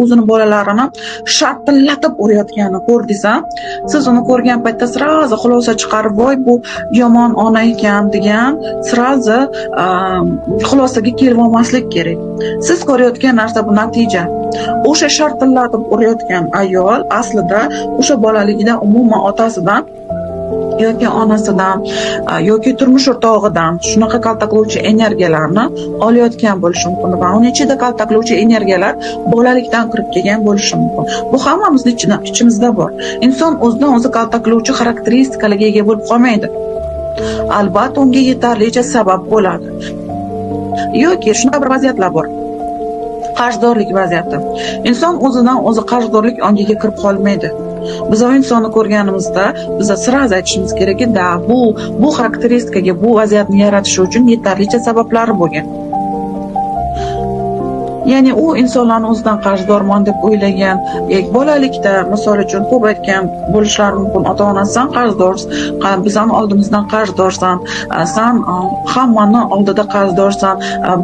o'zini bolalarini sharpillatib urayotganini ko'rdingiz, siz uni ko'rgan paytda sirazi xulosa chiqarib, voy bu yomon ona ekan degan sirazi xulosaga kelib olmaslik kerak. Siz ko'rayotgan narsa bu natija. O'sha sharpillatib urayotgan ayol aslida o'sha bolaligida umuman otasidan yoki onasidan yoki turmush o'rtog'idan shunaqa kaltaklovchi energiyalarni olayotgan bo'lishi mumkin va uning ichida kaltaklovchi energiyalar bolalikdan kirib kelgan bo'lishi mumkin. Bu hammamizning ichimizda bor. Inson o'zidan o'zi kaltaklovchi xarakteristikalarga ega bo'lib qolmaydi. Albatta unga yetarlicha sabab bo'ladi. Yoki shunaqa bir vaziyatlar bor. Qarzdorlik vaziyati. Inson o'zidan o'zi qarzdorlik ongiga kirib qolmaydi. Biz o insonni ko'rganimizda biz siraz aytishimiz kerakki, bu xarakteristikaga, bu vaziyatni yaratish uchun yetarlicha sabablari bo'lgan. Ya'ni u insonlarni o'zidan qarzdorman deb o'ylagan, bolalikda misol uchun ko'p aytgan bo'lishlari mumkin, ota-onasidan qarzdorsan, bizani oldimizdan qarzdorsan, sen hammani oldida qarzdorsan,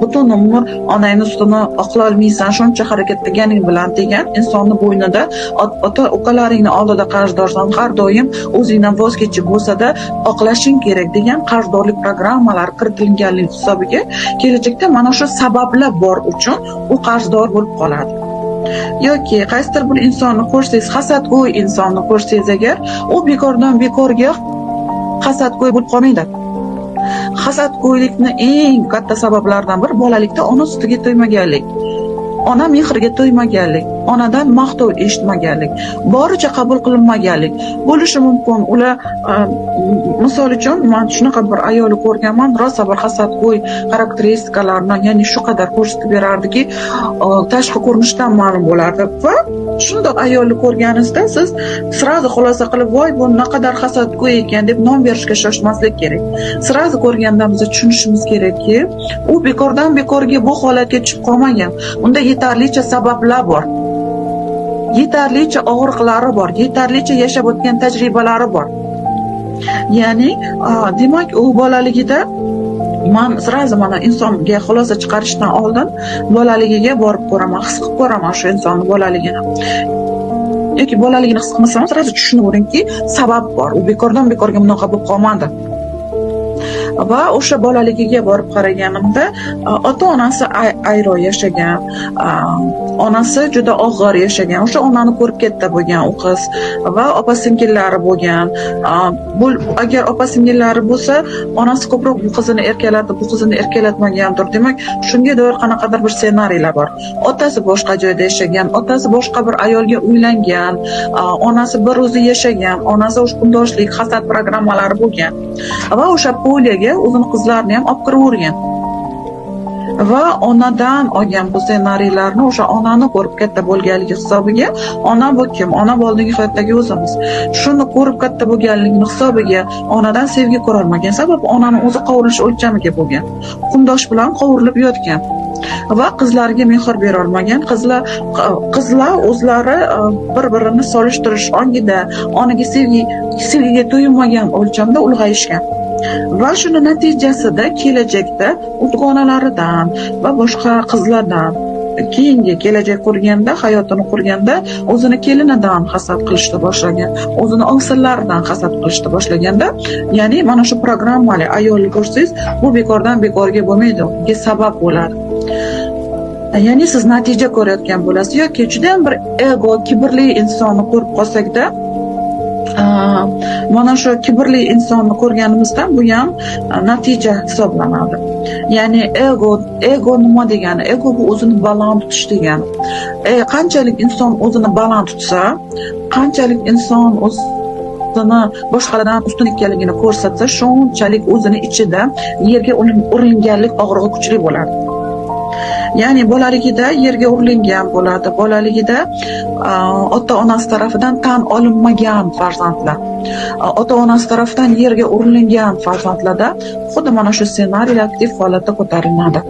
butun umr onangni sutini oqlolmaysan, shuncha harakat qilganing bilan degan insonni bo'ynida ota-ukalaringni oldida qarzdorsan, har doim o'zingdan voz kechib bo'lsa-da oqlashing kerak degan qarzdorlik programmalari kiritilganlik hisobiga kelajakda mana shu sabablar bor uchun u qarzdor bo'lib qoladi. Yoki qaysidir bir insonni ko'rsangiz, hasadgo'y insonni ko'rsangiz agar, u bekordan bekorga hasadgo'y bo'lib qolmaydi. Hasadgo'ylikni eng katta sabablaridan biri bolalikda ona sutiga to'ymaganlik, ona mehriga to'ymaganlik, onadan maqtov eshitmaganlik, boricha qabul qilinmaganlik bo'lishi mumkin. Ular misol uchun men shunaqa bir ayolni ko'rganman, rosa bir hasadgo'y xarakteristikalarni, ya'ni shu qadar ko'rsatib berardiki, tashqi ko'rinishdan ma'lum bo'lardi va shundoq ayolni ko'rganingizda siz sirazi xulosa qilib, voy bu naqadar hasadgo'y ekan deb nom berishga shoshmaslik kerak. Sirazi ko'rganda biz tushunishimiz kerakki, u bekordan bekorga bu holatga tushib qolmagan. Unda yetarlicha sabablar bor. Yetarlicha og'riqlari bor, yetarlicha yashab o'tgan tajribalari bor. Ya'ni demak u bolaligida men sirazi mana insonga xulosa chiqarishdan oldin bolaligiga borib ko'raman, his qilib ko'raman shu insonni bolaligini. Yoki bolaligini his qilmasam, sirazi tushunaveringki, sabab bor. U bekordan bekorga bunaqa bo'lib qolmadi. Va o'sha bolaligiga borib qaraganimda ota-onasi ayro yashagan, onasi juda og'ir yashagan, o'sha onani ko'rib katta bo'lgan u qiz va opa-singillari bo'lgan. Agar opa-singillari bo'lsa, onasi ko'proq bu qizini erkalatib, bu qizini erkalatmagandir. Demak, shunga doir qanaqadir bir ssenariylar bor. Otasi boshqa joyda yashagan, otasi boshqa bir ayolga uylangan, onasi bir o'zi yashagan, onasi kundoshlik, hasad programmalari bo'lgan. Va o'sha poliyaga o'zini qizlarini ham olib kiravergan. Va onadan olgan bu ssenariylarni o'sha onani ko'rib katta bo'lganligi hisobiga, ona bu kim? Ona bu oldingi hayotdagi o'zimiz. Shuni ko'rib katta bo'lganligi hisobiga onadan sevgi ko'ra olmagan. Sababi onani o'zi qovurilish o'lchamiga bo'lgan. Kundosh bilan qovurilib yotgan. Va qizlariga mehr bera olmagan. Qizlar o'zlari bir-birini solishtirish ongida, onaga sevgiga to'yinmagan o'lchamda ulg'ayishgan. Va shuni natijasida kelajakda o'tqonalaridan va boshqa qizlardan keyingi kelajak qurganda, hayotini qurganda o'zini kelinidan hasad qilishni boshlagan, o'zini ovsinlaridan hasad qilishni boshlaganda, ya'ni mana shu programmali ayolni ko'rsangiz, bu bekordan bekorga bo'lmaydi, unga sabab bo'ladi. Ya'ni siz natija ko'rayotgan bo'lasiz yoki juda ham bir ego, kibrli insonni ko'rib qolsak-da, mana shu kibrli insonni ko'rganimizda bu ham natija hisoblanadi. Ya'ni ego nima degani? Ego bu o'zini baland tutish degani. Qanchalik inson o'zini baland tutsa, qanchalik inson o'zini boshqalardan ustun ekanligini ko'rsatsa, shunchalik o'zini ichida yerga urilganlik og'rig'i kuchli bo'ladi. Ya'ni bolaligida yerga urilingan bo'ladi. Bolaligida ota-onasi tarafidan tan olinmagan farzandlar, ota-onasi tarafidan yerga urilingan farzandlarda xuddi mana shu ssenariy aktiv holatda ko'tariladi.